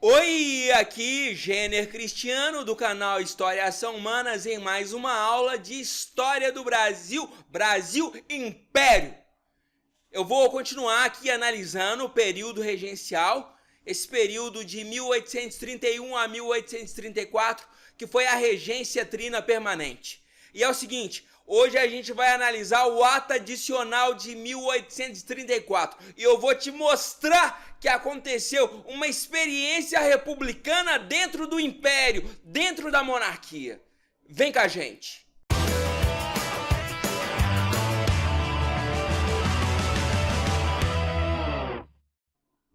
Oi, aqui Gêner Cristiano do canal História e Ação Humanas em mais uma aula de História do Brasil, Brasil Império. Eu vou continuar aqui analisando o período regencial, esse período de 1831 a 1834, que foi a regência trina permanente. E é o seguinte, hoje a gente vai analisar o ato adicional de 1834 e eu vou te mostrar que aconteceu uma experiência republicana dentro do império, dentro da monarquia. Vem com a gente.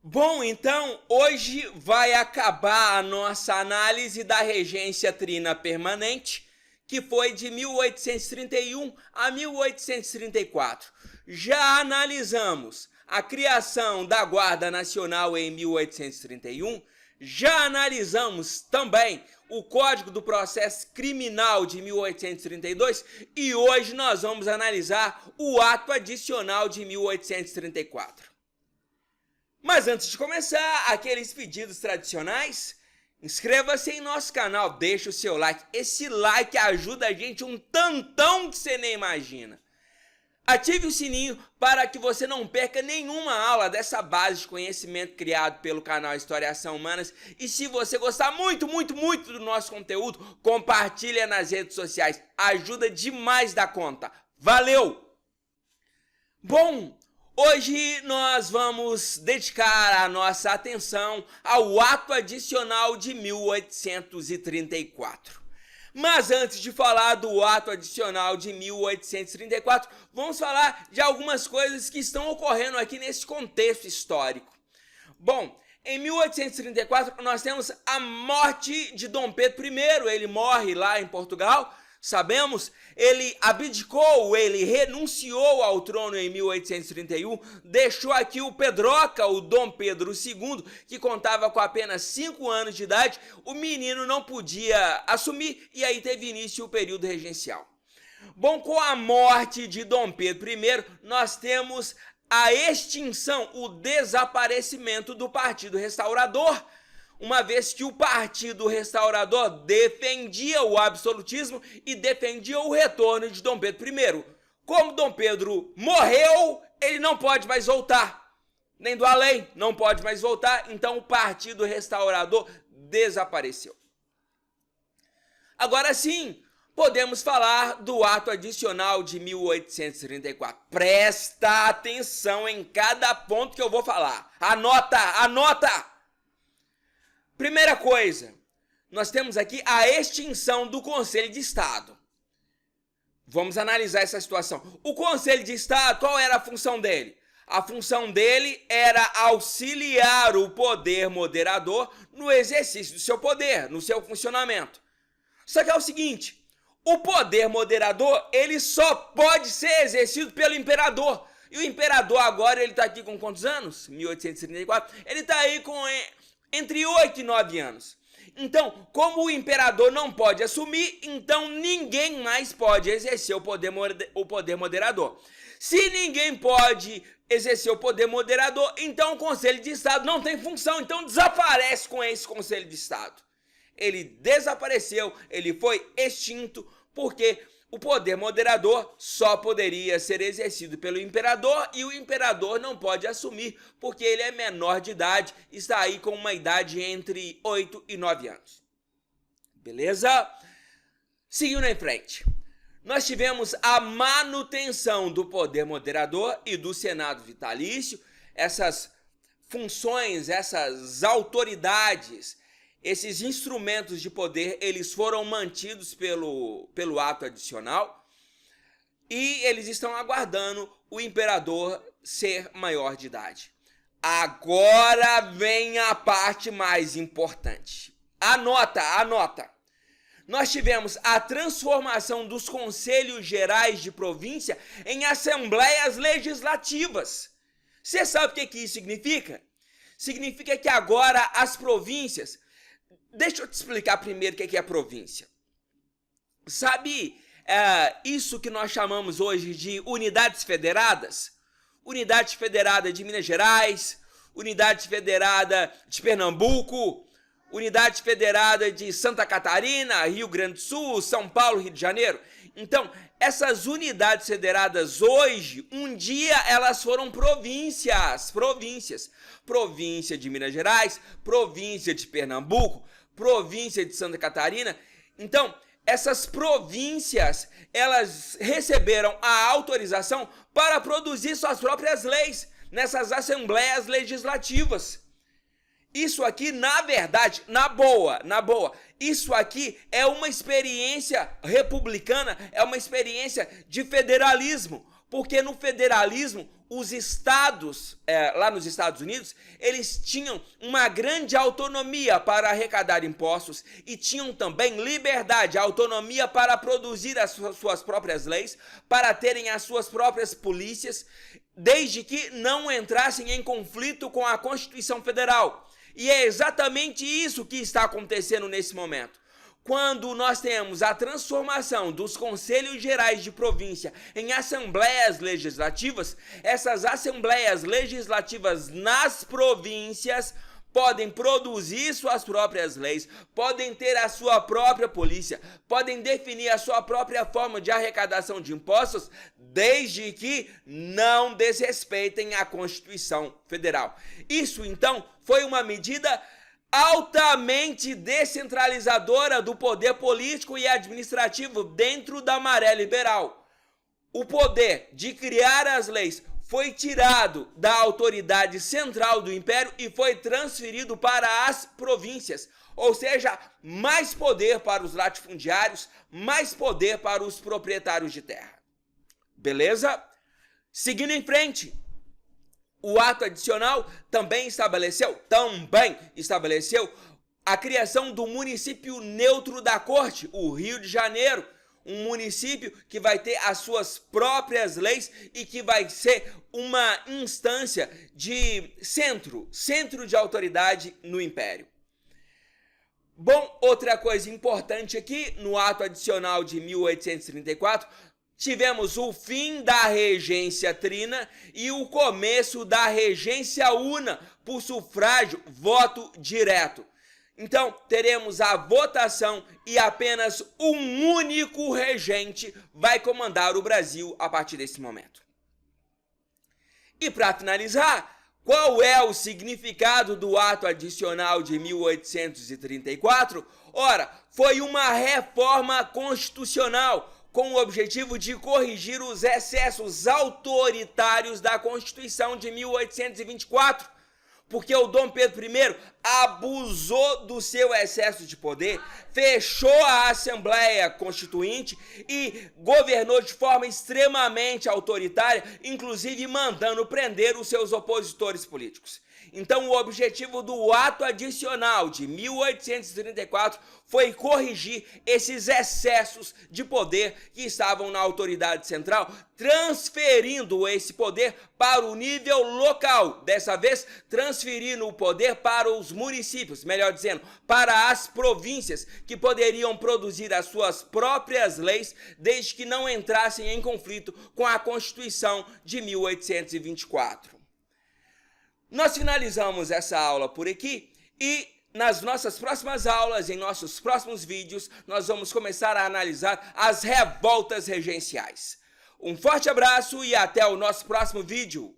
Bom, então, hoje vai acabar a nossa análise da regência trina permanente, que foi de 1831 a 1834. Já analisamos a criação da Guarda Nacional em 1831, já analisamos também o Código do Processo Criminal de 1832 e hoje nós vamos analisar o ato adicional de 1834. Mas antes de começar, aqueles pedidos tradicionais, inscreva-se em nosso canal, deixa o seu like. Esse like ajuda a gente um tantão que você nem imagina. Ative o sininho para que você não perca nenhuma aula dessa base de conhecimento criado pelo canal História e Ação Humanas. E se você gostar muito do nosso conteúdo, compartilhe nas redes sociais. Ajuda demais da conta. Valeu! Bom, hoje nós vamos dedicar a nossa atenção ao ato adicional de 1834. Mas antes de falar do ato adicional de 1834, vamos falar de algumas coisas que estão ocorrendo aqui nesse contexto histórico. Bom, em 1834 nós temos a morte de Dom Pedro I, ele morre lá em Portugal. Sabemos, ele abdicou, ele renunciou ao trono em 1831, deixou aqui o Pedroca, o Dom Pedro II, que contava com apenas 5 anos de idade, o menino não podia assumir e aí teve início o período regencial. Bom, com a morte de Dom Pedro I, nós temos a extinção, o desaparecimento do Partido Restaurador, uma vez que o Partido Restaurador defendia o absolutismo e defendia o retorno de Dom Pedro I. Como Dom Pedro morreu, ele não pode mais voltar, nem do além, não pode mais voltar, então o Partido Restaurador desapareceu. Agora sim, podemos falar do ato adicional de 1834. Presta atenção em cada ponto que eu vou falar. Anota! Primeira coisa, nós temos aqui a extinção do Conselho de Estado. Vamos analisar essa situação. O Conselho de Estado, qual era a função dele? A função dele era auxiliar o poder moderador no exercício do seu poder, no seu funcionamento. Só que é o seguinte, o poder moderador, ele só pode ser exercido pelo imperador. E o imperador agora, ele está aqui com quantos anos? 1834. Ele está aí com entre 8 e 9 anos. Então, como o imperador não pode assumir, então ninguém mais pode exercer o poder moderador. Se ninguém pode exercer o poder moderador, então o Conselho de Estado não tem função, então desaparece com esse Conselho de Estado. Ele desapareceu, ele foi extinto, porque o poder moderador só poderia ser exercido pelo imperador e o imperador não pode assumir porque ele é menor de idade, está aí com uma idade entre 8 e 9 anos. Beleza? Seguindo em frente, nós tivemos a manutenção do poder moderador e do Senado vitalício, essas funções, essas autoridades, esses instrumentos de poder, eles foram mantidos pelo ato adicional e eles estão aguardando o imperador ser maior de idade. Agora vem a parte mais importante. Anota! Nós tivemos a transformação dos conselhos gerais de província em assembleias legislativas. Você sabe o que isso significa? Significa que agora as províncias... Deixa eu te explicar primeiro o que é província. Sabe isso que nós chamamos hoje de unidades federadas? Unidade Federada de Minas Gerais, Unidade Federada de Pernambuco, unidade federada de Santa Catarina, Rio Grande do Sul, São Paulo, Rio de Janeiro. Então, essas unidades federadas hoje, um dia elas foram províncias. Província de Minas Gerais, província de Pernambuco, província de Santa Catarina. Então, essas províncias, elas receberam a autorização para produzir suas próprias leis nessas assembleias legislativas. Isso aqui, na verdade, na boa, isso aqui é uma experiência republicana, é uma experiência de federalismo, porque no federalismo, os estados, lá nos Estados Unidos, eles tinham uma grande autonomia para arrecadar impostos e tinham também liberdade, autonomia para produzir as suas próprias leis, para terem as suas próprias polícias, desde que não entrassem em conflito com a Constituição Federal. E é exatamente isso que está acontecendo nesse momento. Quando nós temos a transformação dos conselhos gerais de província em assembleias legislativas, essas assembleias legislativas nas províncias podem produzir suas próprias leis, podem ter a sua própria polícia, podem definir a sua própria forma de arrecadação de impostos, desde que não desrespeitem a Constituição Federal. Isso, então, foi uma medida altamente descentralizadora do poder político e administrativo dentro da maré liberal. O poder de criar as leis foi tirado da autoridade central do império e foi transferido para as províncias, ou seja, mais poder para os latifundiários, mais poder para os proprietários de terra. Beleza? Seguindo em frente, o ato adicional também estabeleceu a criação do município neutro da corte, o Rio de Janeiro, um município que vai ter as suas próprias leis e que vai ser uma instância de centro de autoridade no Império. Bom, outra coisa importante aqui, no ato adicional de 1834, tivemos o fim da regência trina e o começo da regência una por sufrágio, voto direto. Então, teremos a votação e apenas um único regente vai comandar o Brasil a partir desse momento. E para finalizar, qual é o significado do ato adicional de 1834? Ora, foi uma reforma constitucional com o objetivo de corrigir os excessos autoritários da Constituição de 1824. Porque o Dom Pedro I abusou do seu excesso de poder, fechou a Assembleia Constituinte e governou de forma extremamente autoritária, inclusive mandando prender os seus opositores políticos. Então, o objetivo do ato adicional de 1834 foi corrigir esses excessos de poder que estavam na autoridade central, transferindo esse poder para o nível local, dessa vez transferindo o poder para os municípios, melhor dizendo, para as províncias, que poderiam produzir as suas próprias leis, desde que não entrassem em conflito com a Constituição de 1824. Nós finalizamos essa aula por aqui e nas nossas próximas aulas, em nossos próximos vídeos, nós vamos começar a analisar as revoltas regenciais. Um forte abraço e até o nosso próximo vídeo.